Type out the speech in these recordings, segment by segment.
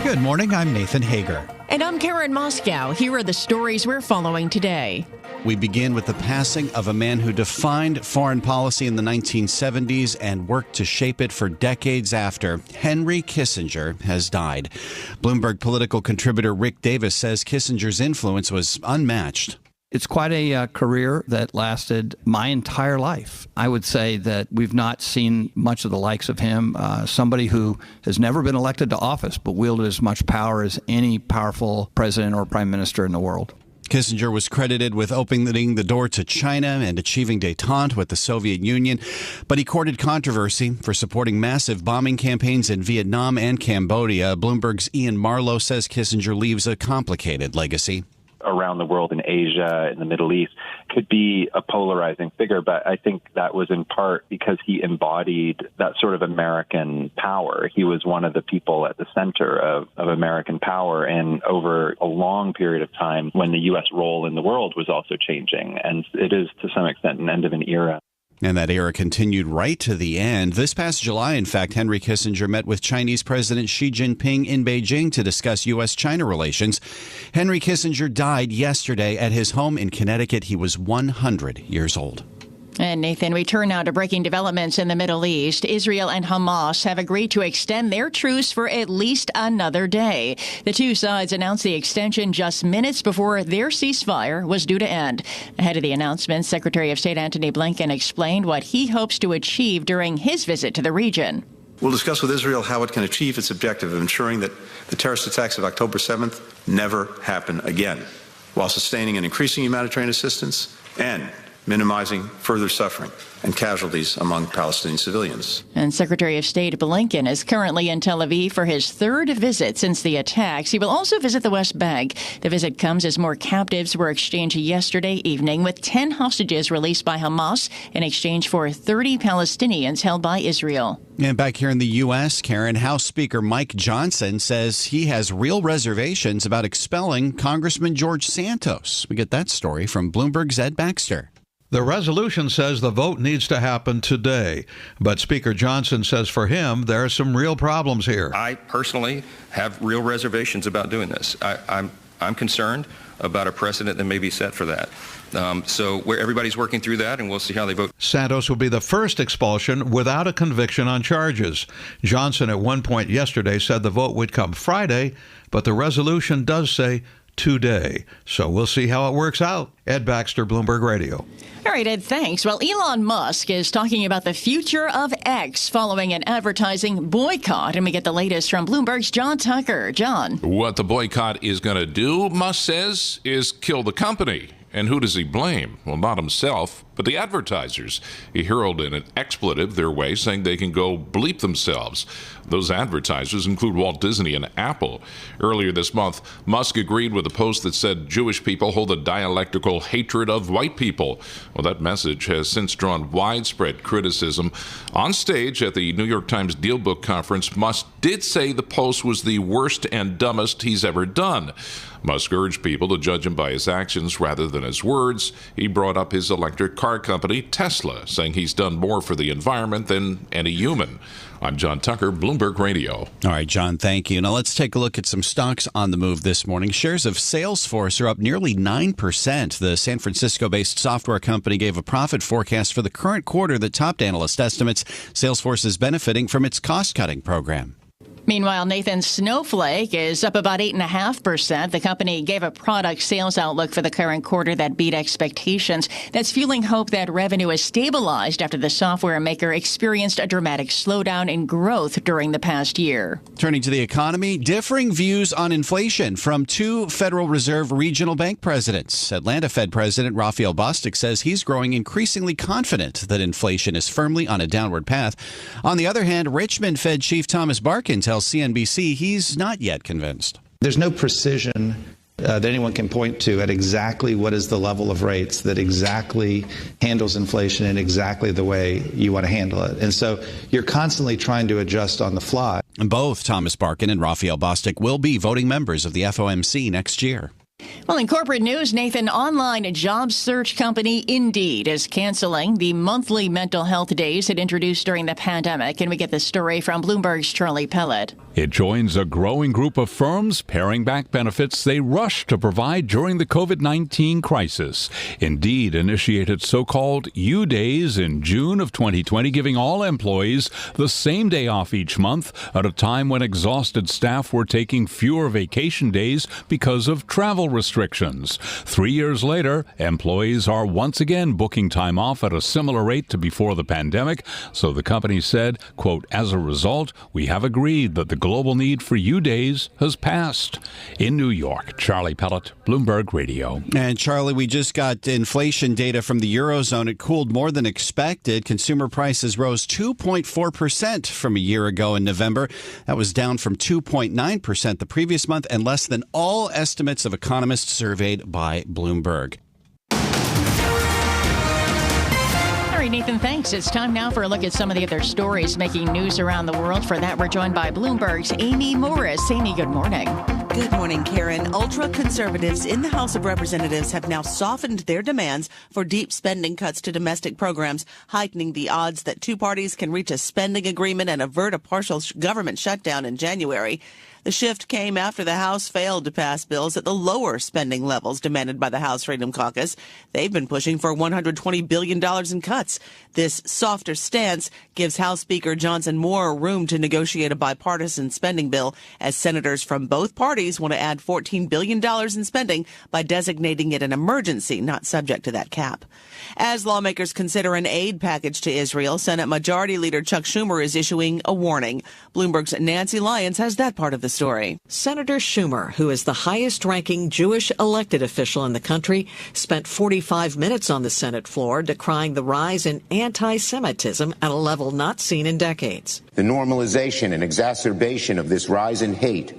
Good morning, I'm Nathan Hager. And I'm Karen Moscow. Here are the stories we're following today. We begin with the passing of a man who defined foreign policy in the 1970s and worked to shape it for decades after. Henry Kissinger has died. Bloomberg political contributor Rick Davis says Kissinger's influence was unmatched. It's quite a career that lasted my entire life. I would say that we've not seen much of the likes of him, somebody who has never been elected to office but wielded as much power as any powerful president or prime minister in the world. Kissinger was credited with opening the door to China and achieving detente with the Soviet Union, but he courted controversy for supporting massive bombing campaigns in Vietnam and Cambodia. Bloomberg's Ian Marlow says Kissinger leaves a complicated legacy. Around the world, in Asia, in the Middle East, could be a polarizing figure. But I think that was in part because he embodied that sort of American power. He was one of the people at the center of American power. And over a long period of time, when the U.S. role in the world was also changing. And it is, to some extent, an end of an era. And that era continued right to the end. This past July, in fact, Henry Kissinger met with Chinese President Shi Jinping in Beijing to discuss U.S.-China relations. Henry Kissinger died yesterday at his home in Connecticut. He was 100 years old. And Nathan, we turn now to breaking developments in the Middle East. Israel and Hamas have agreed to extend their truce for at least another day. The two sides announced the extension just minutes before their ceasefire was due to end. Ahead of the announcement, Secretary of State Anthony Blinken explained what he hopes to achieve during his visit to the region. We'll discuss with Israel how it can achieve its objective of ensuring that the terrorist attacks of October 7th never happen again, while sustaining and increasing humanitarian assistance and minimizing further suffering and casualties among Palestinian civilians. And Secretary of State Blinken is currently in Tel Aviv for his third visit since the attacks. He will also visit the West Bank. The visit comes as more captives were exchanged yesterday evening, with 10 hostages released by Hamas in exchange for 30 Palestinians held by Israel. And back here in the U.S., Karen, House Speaker Mike Johnson says he has real reservations about expelling Congressman George Santos. We get that story from Bloomberg's Ed Baxter. The resolution says the vote needs to happen today, but Speaker Johnson says for him there are some real problems here. I personally have real reservations about doing this. I'm concerned about a precedent that may be set for that. So where everybody's working through that, and we'll see how they vote. Sados will be the first expulsion without a conviction on charges. Johnson at one point yesterday said the vote would come Friday, but the resolution does say today. So we'll see how it works out. Ed Baxter, Bloomberg Radio. All right, Ed, thanks. Well, Elon Musk is talking about the future of X following an advertising boycott. And we get the latest from Bloomberg's John Tucker. John. What the boycott is going to do, Musk says, is kill the company. And who does he blame? Well, not himself, but the advertisers. He hurled in an expletive their way, saying they can go bleep themselves. Those advertisers include Walt Disney and Apple. Earlier this month, Musk agreed with a post that said Jewish people hold a dialectical hatred of white people. Well, that message has since drawn widespread criticism. On stage at the New York Times DealBook conference, Musk did say the post was the worst and dumbest he's ever done. Musk urged people to judge him by his actions rather than his words. He brought up his electric car company, Tesla, saying he's done more for the environment than any human. I'm John Tucker, Bloomberg Radio. All right, John, thank you. Now let's take a look at some stocks on the move this morning. Shares of Salesforce are up nearly 9%. The San Francisco-based software company gave a profit forecast for the current quarter that topped analyst estimates. Salesforce is benefiting from its cost-cutting program. Meanwhile, Nathan, Snowflake is up about 8.5%. The company gave a product sales outlook for the current quarter that beat expectations. That's fueling hope that revenue is stabilized after the software maker experienced a dramatic slowdown in growth during the past year. Turning to the economy, differing views on inflation from two Federal Reserve regional bank presidents. Atlanta Fed President Raphael Bostic says he's growing increasingly confident that inflation is firmly on a downward path. On the other hand, Richmond Fed Chief Thomas Barkin tells CNBC he's not yet convinced. There's no precision that anyone can point to at exactly what is the level of rates that exactly handles inflation in exactly the way you want to handle it. And so you're constantly trying to adjust on the fly. Both Thomas Barkin and Raphael Bostic will be voting members of the FOMC next year. Well, in corporate news, Nathan, online job search company Indeed is canceling the monthly mental health days it introduced during the pandemic. And we get the story from Bloomberg's Charlie Pellet. It joins a growing group of firms paring back benefits they rushed to provide during the COVID-19 crisis. Indeed initiated so-called U-Days in June of 2020, giving all employees the same day off each month at a time when exhausted staff were taking fewer vacation days because of travel restrictions. 3 years later, employees are once again booking time off at a similar rate to before the pandemic. So the company said, quote, as a result, we have agreed that the global need for U-Days has passed. In New York, Charlie Pellet, Bloomberg Radio. And Charlie, we just got inflation data from the Eurozone. It cooled more than expected. Consumer prices rose 2.4% from a year ago in November. That was down from 2.9% the previous month and less than all estimates of economists surveyed by Bloomberg. All right, Nathan, thanks. It's time now for a look at some of the other stories making news around the world. For that, we're joined by Bloomberg's Amy Morris. Amy, good morning. Good morning, Karen. Ultra-conservatives in the House of Representatives have now softened their demands for deep spending cuts to domestic programs, heightening the odds that two parties can reach a spending agreement and avert a partial government shutdown in January. The shift came after the House failed to pass bills at the lower spending levels demanded by the House Freedom Caucus. They've been pushing for $120 billion in cuts. This softer stance gives House Speaker Johnson more room to negotiate a bipartisan spending bill, as senators from both parties want to add $14 billion in spending by designating it an emergency, not subject to that cap. As lawmakers consider an aid package to Israel, Senate Majority Leader Chuck Schumer is issuing a warning. Bloomberg's Nancy Lyons has that part of the story. Senator Schumer, who is the highest-ranking Jewish elected official in the country, spent 45 minutes on the Senate floor decrying the rise in anti-Semitism at a level not seen in decades. The normalization and exacerbation of this rise in hate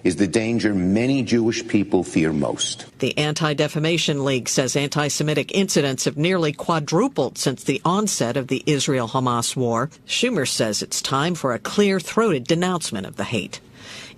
is the danger many Jewish people fear most. The Anti-Defamation League says anti-Semitic incidents have nearly quadrupled since the onset of the Israel-Hamas war. Schumer says it's time for a clear-throated denouncement of the hate.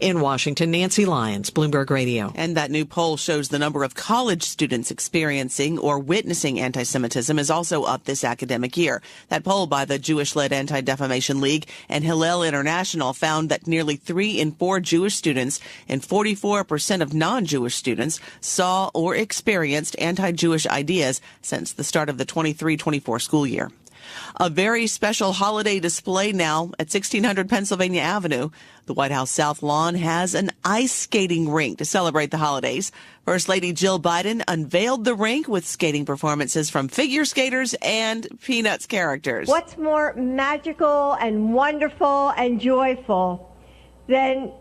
In Washington, Nancy Lyons, Bloomberg Radio. And that new poll shows the number of college students experiencing or witnessing anti-Semitism is also up this academic year. That poll by the Jewish-led Anti-Defamation League and Hillel International found that nearly 3 in 4 Jewish students and 44% of non-Jewish students saw or experienced anti-Jewish ideas since the start of the 23-24 school year. A very special holiday display now at 1600 Pennsylvania Avenue. The White House South Lawn has an ice skating rink to celebrate the holidays. First Lady Jill Biden unveiled the rink with skating performances from figure skaters and Peanuts characters. What's more magical and wonderful and joyful than,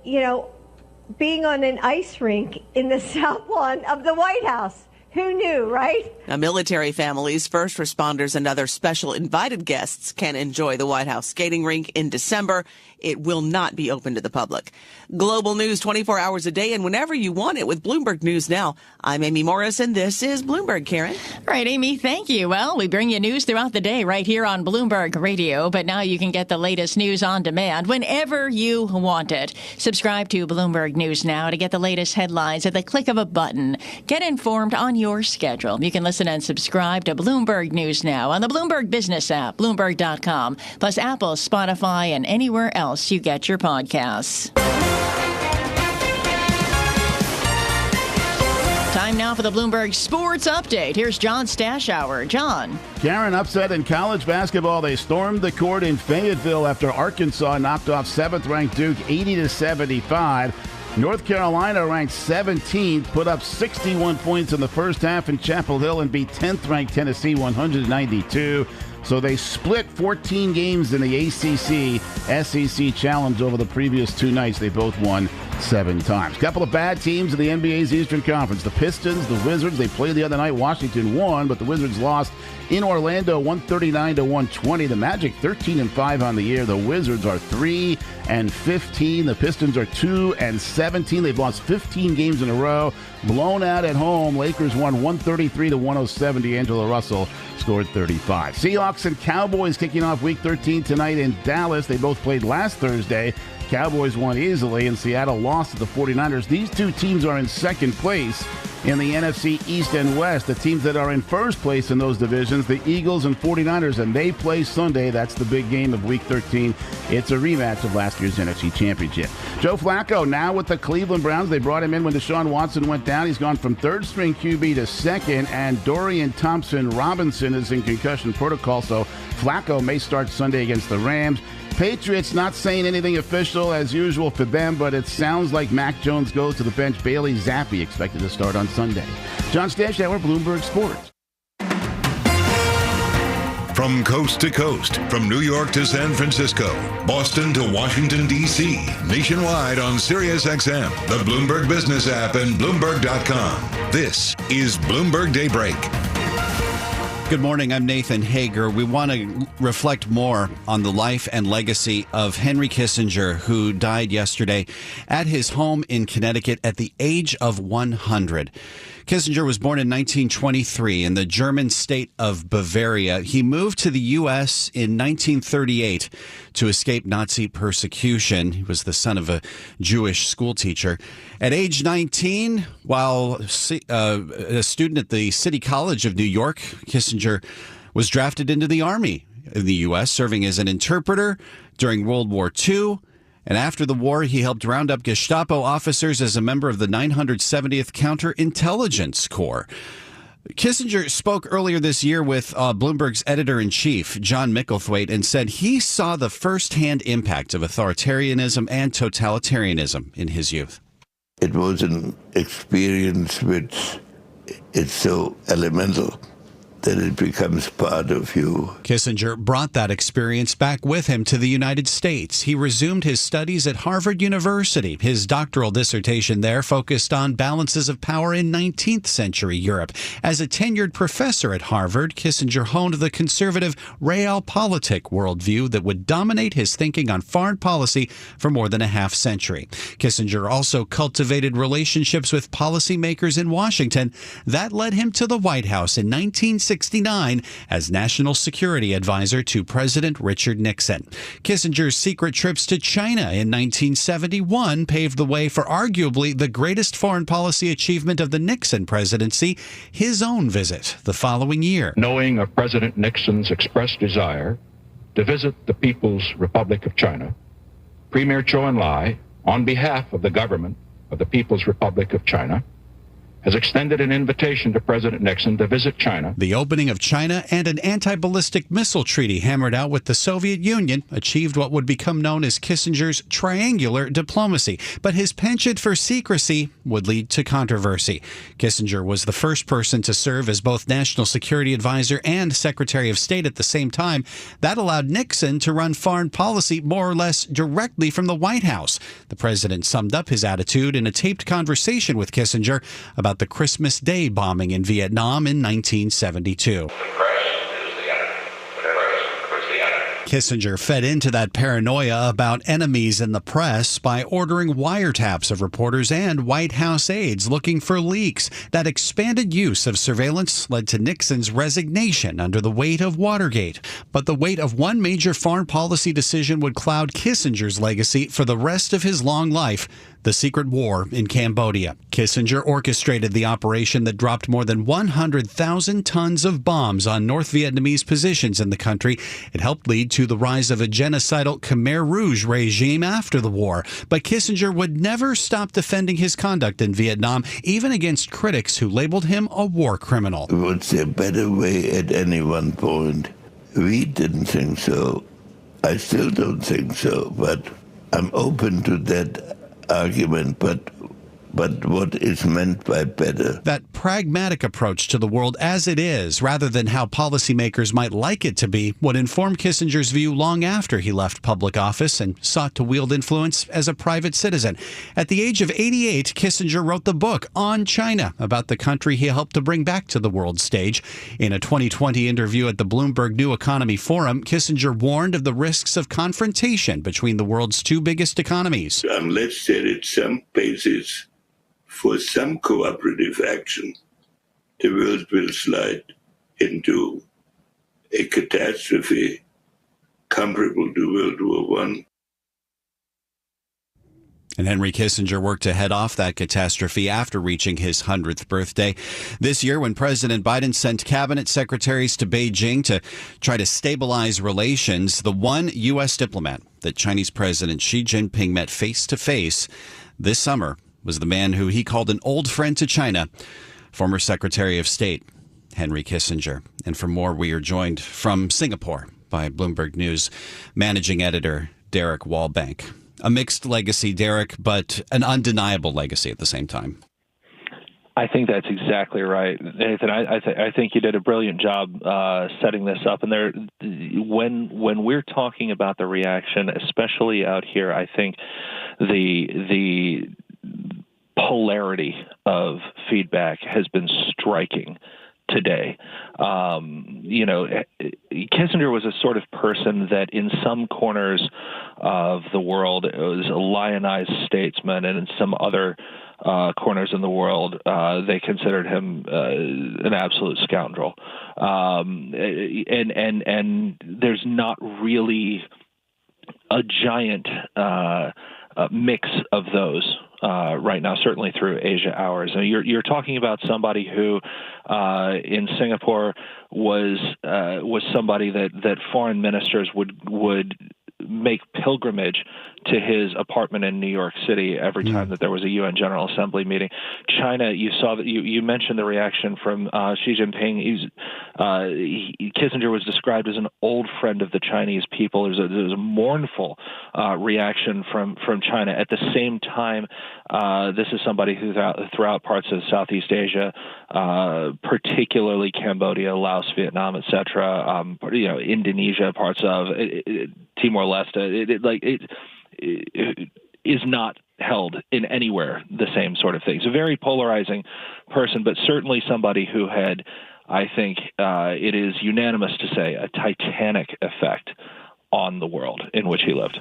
being on an ice rink in the South Lawn of the White House? Who knew, right? Now, military families, first responders, and other special invited guests can enjoy the White House skating rink in December. It will not be open to the public. Global news 24 hours a day and whenever you want it with Bloomberg News Now. I'm Amy Morris, and this is Bloomberg, Karen. All right, Amy, thank you. Well, we bring you news throughout the day right here on Bloomberg Radio, but now you can get the latest news on demand whenever you want it. Subscribe to Bloomberg News Now to get the latest headlines at the click of a button. Get informed on your schedule. You can listen and subscribe to Bloomberg News Now on the Bloomberg Business app, Bloomberg.com, plus Apple, Spotify, and anywhere else you get your podcasts. Time now for the Bloomberg Sports Update. Here's John Stashower. John. Karen, upset in college basketball. They stormed the court in Fayetteville after Arkansas knocked off 7th-ranked Duke 80-75. North Carolina, ranked 17th, put up 61 points in the first half in Chapel Hill and beat 10th-ranked Tennessee 192. So they split 14 games in the ACC-SEC Challenge over the previous 2 nights. They both won 7 times. Couple of bad teams in the NBA's Eastern Conference. The Pistons, the Wizards, they played the other night. Washington won, but the Wizards lost in Orlando 139-120. The Magic 13-5 on the year. The Wizards are 3-15. The Pistons are 2-17. They've lost 15 games in a row. Blown out at home. Lakers won 133-107. D'Angelo Russell scored 35. Seahawks and Cowboys kicking off Week 13 tonight in Dallas. They both played last Thursday. Cowboys won easily, and Seattle lost lost to the 49ers. These two teams are in second place in the NFC East and West. The teams that are in first place in those divisions, the Eagles and 49ers, and they play Sunday. That's the big game of Week 13. It's a rematch of last year's NFC Championship. Joe Flacco now with the Cleveland Browns. They brought him in when Deshaun Watson went down. He's gone from third-string QB to second, and Dorian Thompson-Robinson is in concussion protocol, so Flacco may start Sunday against the Rams. Patriots not saying anything official as usual for them, but it sounds like Mac Jones goes to the bench. Bailey Zappi expected to start on Sunday. John Stanchauer, Bloomberg Sports. From coast to coast, from New York to San Francisco, Boston to Washington, D.C., nationwide on SiriusXM, the Bloomberg Business app, and Bloomberg.com. This is Bloomberg Daybreak. Good morning. I'm Nathan Hager. We want to reflect more on the life and legacy of Henry Kissinger, who died yesterday at his home in Connecticut at the age of 100. Kissinger was born in 1923 in the German state of Bavaria. He moved to the U.S. in 1938 to escape Nazi persecution. He was the son of a Jewish schoolteacher. At age 19, while a student at the City College of New York, Kissinger was drafted into the Army in the U.S., serving as an interpreter during World War II. And after the war, he helped round up Gestapo officers as a member of the 970th Counterintelligence Corps. Kissinger spoke earlier this year with Bloomberg's editor-in-chief, John Micklethwaite, and said he saw the first-hand impact of authoritarianism and totalitarianism in his youth. It was an experience which is so elemental that it becomes part of you. Kissinger brought that experience back with him to the United States. He resumed his studies at Harvard University. His doctoral dissertation there focused on balances of power in 19th century Europe. As a tenured professor at Harvard, Kissinger honed the conservative realpolitik worldview that would dominate his thinking on foreign policy for more than a half century. Kissinger also cultivated relationships with policymakers in Washington. That led him to the White House in 1969 as National Security Advisor to President Richard Nixon. Kissinger's secret trips to China in 1971 paved the way for arguably the greatest foreign policy achievement of the Nixon presidency, his own visit the following year. Knowing of President Nixon's expressed desire to visit the People's Republic of China, Premier Zhou Enlai, on behalf of the government of the People's Republic of China, has extended an invitation to President Nixon to visit China. The opening of China and an anti-ballistic missile treaty hammered out with the Soviet Union achieved what would become known as Kissinger's triangular diplomacy. But his penchant for secrecy would lead to controversy. Kissinger was the first person to serve as both National Security Advisor and Secretary of State at the same time. That allowed Nixon to run foreign policy more or less directly from the White House. The president summed up his attitude in a taped conversation with Kissinger about the Christmas Day bombing in Vietnam in 1972. Kissinger fed into that paranoia about enemies in the press by ordering wiretaps of reporters and White House aides looking for leaks. That expanded use of surveillance led to Nixon's resignation under the weight of Watergate. But the weight of one major foreign policy decision would cloud Kissinger's legacy for the rest of his long life: the secret war in Cambodia. Kissinger orchestrated the operation that dropped more than 100,000 tons of bombs on North Vietnamese positions in the country. It helped lead to the rise of a genocidal Khmer Rouge regime after the war. But Kissinger would never stop defending his conduct in Vietnam, even against critics who labeled him a war criminal. Was there a better way at any one point? We didn't think so. I still don't think so, but I'm open to that argument, but what is meant by better? That pragmatic approach to the world as it is, rather than how policymakers might like it to be, would inform Kissinger's view long after he left public office and sought to wield influence as a private citizen. At the age of 88, Kissinger wrote the book On China, about the country he helped to bring back to the world stage. In a 2020 interview at the Bloomberg New Economy Forum, Kissinger warned of the risks of confrontation between the world's two biggest economies. Unless there is some basis for some cooperative action, the world will slide into a catastrophe comparable to World War I. And Henry Kissinger worked to head off that catastrophe after reaching his 100th birthday. This year, when President Biden sent cabinet secretaries to Beijing to try to stabilize relations, the one U.S. diplomat that Chinese President Xi Jinping met face-to-face this summer was the man who he called an old friend to China, former Secretary of State Henry Kissinger. And for more, we are joined from Singapore by Bloomberg News managing editor Derek Wallbank. A mixed legacy, Derek, but an undeniable legacy at the same time. I think that's exactly right, Nathan. I think you did a brilliant job setting this up. And when we're talking about the reaction, especially out here, I think the polarity of feedback has been striking today. Kissinger was a sort of person that in some corners of the world was a lionized statesman, and in some other corners in the world, they considered him an absolute scoundrel. And there's not really a giant mix of those right now, certainly through Asia Hours. I mean, you're talking about somebody who in Singapore was somebody that foreign ministers would make pilgrimage to his apartment in New York City every time that there was a UN General Assembly meeting. China, you saw that you mentioned the reaction from Xi Jinping. Kissinger was described as an old friend of the Chinese people. There was a mournful reaction from China. At the same time, this is somebody who throughout parts of Southeast Asia, particularly Cambodia, Laos, Vietnam, etc., Indonesia, parts of Timor-Leste, it is not held in anywhere the same sort of thing. He's a very polarizing person, but certainly somebody who had, I think it is unanimous to say, a titanic effect on the world in which he lived.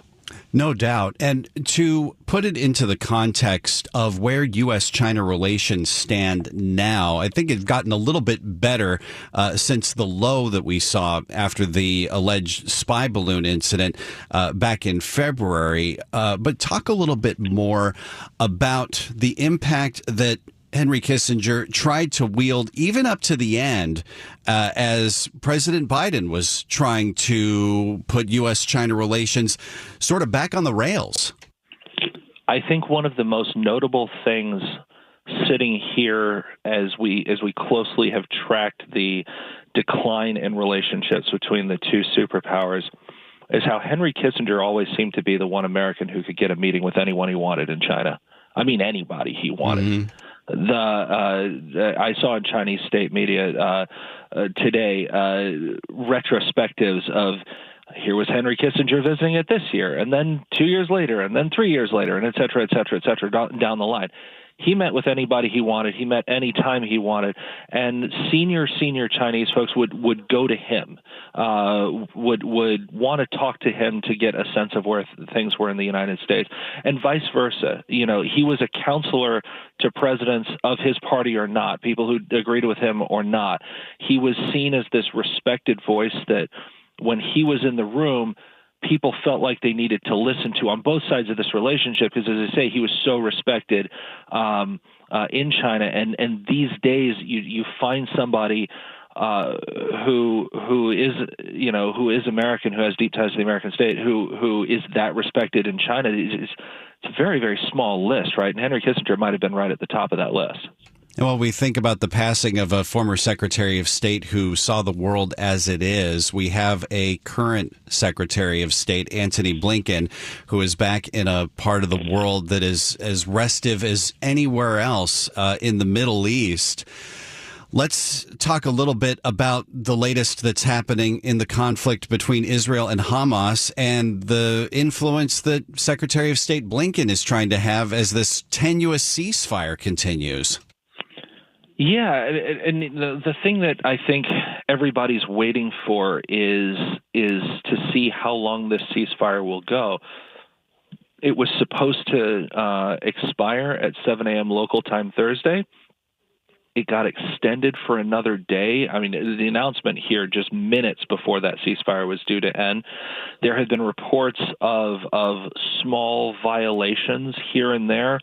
No doubt. And to put it into the context of where U.S.-China relations stand now, I think it's gotten a little bit better since the low that we saw after the alleged spy balloon incident back in February. But talk a little bit more about the impact that Henry Kissinger tried to wield even up to the end as President Biden was trying to put U.S.-China relations sort of back on the rails. I think one of the most notable things sitting here as we closely have tracked the decline in relationships between the two superpowers is how Henry Kissinger always seemed to be the one American who could get a meeting with anyone he wanted in China. I mean, anybody he wanted. Mm-hmm. I saw in Chinese state media today retrospectives of here was Henry Kissinger visiting it this year, and then 2 years later, and then 3 years later, and et cetera, down the line. He met with anybody he wanted. He met any time he wanted. And senior Chinese folks would go to him, would want to talk to him to get a sense of where things were in the United States, and vice versa. You know, he was a counselor to presidents of his party or not, people who agreed with him or not. He was seen as this respected voice that when he was in the room, people felt like they needed to listen to on both sides of this relationship, because, as I say, he was so respected in China. And these days, you find somebody who is American, who has deep ties to the American state, who is that respected in China. It's a very, very small list, right? And Henry Kissinger might have been right at the top of that list. And while we think about the passing of a former Secretary of State who saw the world as it is, we have a current Secretary of State, Anthony Blinken, who is back in a part of the world that is as restive as anywhere else in the Middle East. Let's talk a little bit about the latest that's happening in the conflict between Israel and Hamas and the influence that Secretary of State Blinken is trying to have as this tenuous ceasefire continues. Yeah, and the thing that I think everybody's waiting for is to see how long this ceasefire will go. It was supposed to expire at 7 a.m. local time Thursday. It got extended for another day. I mean, the announcement here just minutes before that ceasefire was due to end. There had been reports of small violations here and there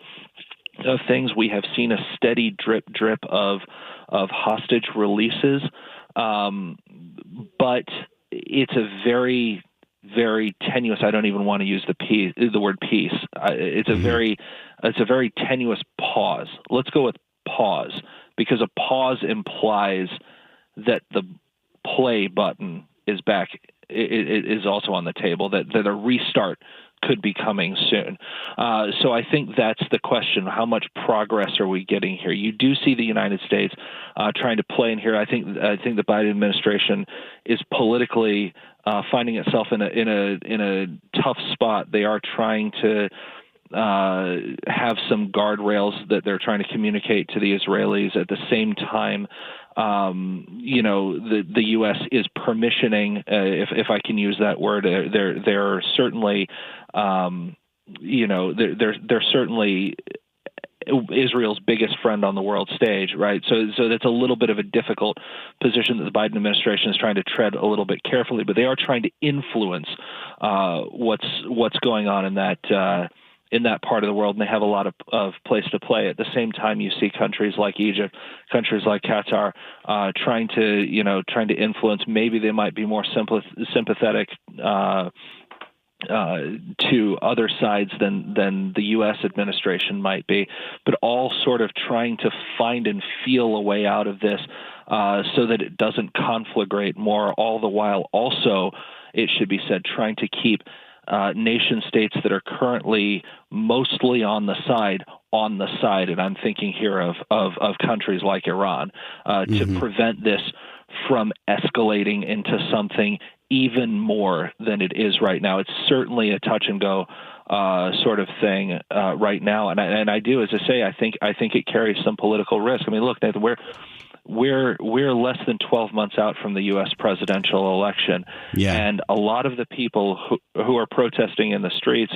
of things. We have seen a steady drip of hostage releases, but it's a very, very tenuous. I don't even want to use the word peace. It's a very tenuous pause. Let's go with pause, because a pause implies that the play button is back. It is also on the table, that a restart could be coming soon. So I think that's the question. How much progress are we getting here? You do see the United States trying to play in here. I think the Biden administration is politically finding itself in a tough spot. They are trying to have some guardrails that they're trying to communicate to the Israelis. At the same time, the U.S. is permissioning, if I can use that word. They're certainly, they're certainly Israel's biggest friend on the world stage, right? So that's a little bit of a difficult position that the Biden administration is trying to tread a little bit carefully, but they are trying to influence what's going on in that part of the world, and they have a lot of place to play. At the same time, you see countries like Egypt, countries like Qatar, trying to influence. Maybe they might be more sympathetic to other sides than the U.S. administration might be, but all sort of trying to find and feel a way out of this so that it doesn't conflagrate more, all the while also, it should be said, trying to keep nation states that are currently mostly on the side, and I'm thinking here of countries like Iran, to prevent this from escalating into something even more than it is right now. It's certainly a touch and go sort of thing right now, and I do, as I say, I think it carries some political risk. I mean, look, Nathan, we're less than 12 months out from the U.S. presidential election, and a lot of the people who are protesting in the streets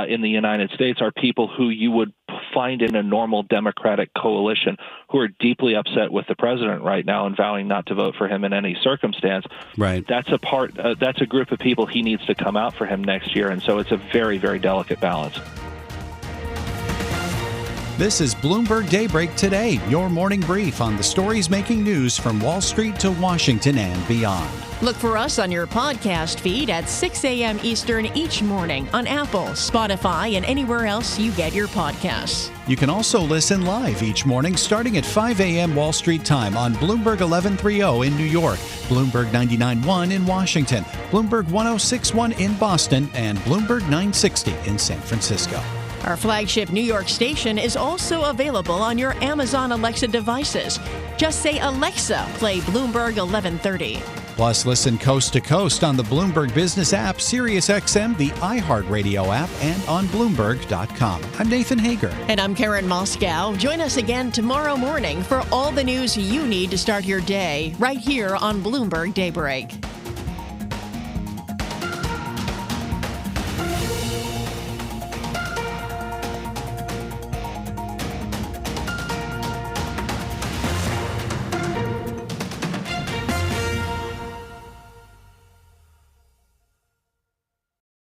in the United States are people who you would find in a normal Democratic coalition, who are deeply upset with the president right now and vowing not to vote for him in any circumstance. Right. That's a group of people he needs to come out for him next year, and so it's a very, very delicate balance. This is Bloomberg Daybreak Today, your morning brief on the stories making news from Wall Street to Washington and beyond. Look for us on your podcast feed at 6 a.m. Eastern each morning on Apple, Spotify, and anywhere else you get your podcasts. You can also listen live each morning starting at 5 a.m. Wall Street time on Bloomberg 1130 in New York, Bloomberg 99.1 in Washington, Bloomberg 106.1 in Boston, and Bloomberg 960 in San Francisco. Our flagship New York station is also available on your Amazon Alexa devices. Just say, Alexa, play Bloomberg 1130. Plus, listen coast to coast on the Bloomberg Business app, SiriusXM, the iHeartRadio app, and on Bloomberg.com. I'm Nathan Hager. And I'm Karen Moscow. Join us again tomorrow morning for all the news you need to start your day right here on Bloomberg Daybreak.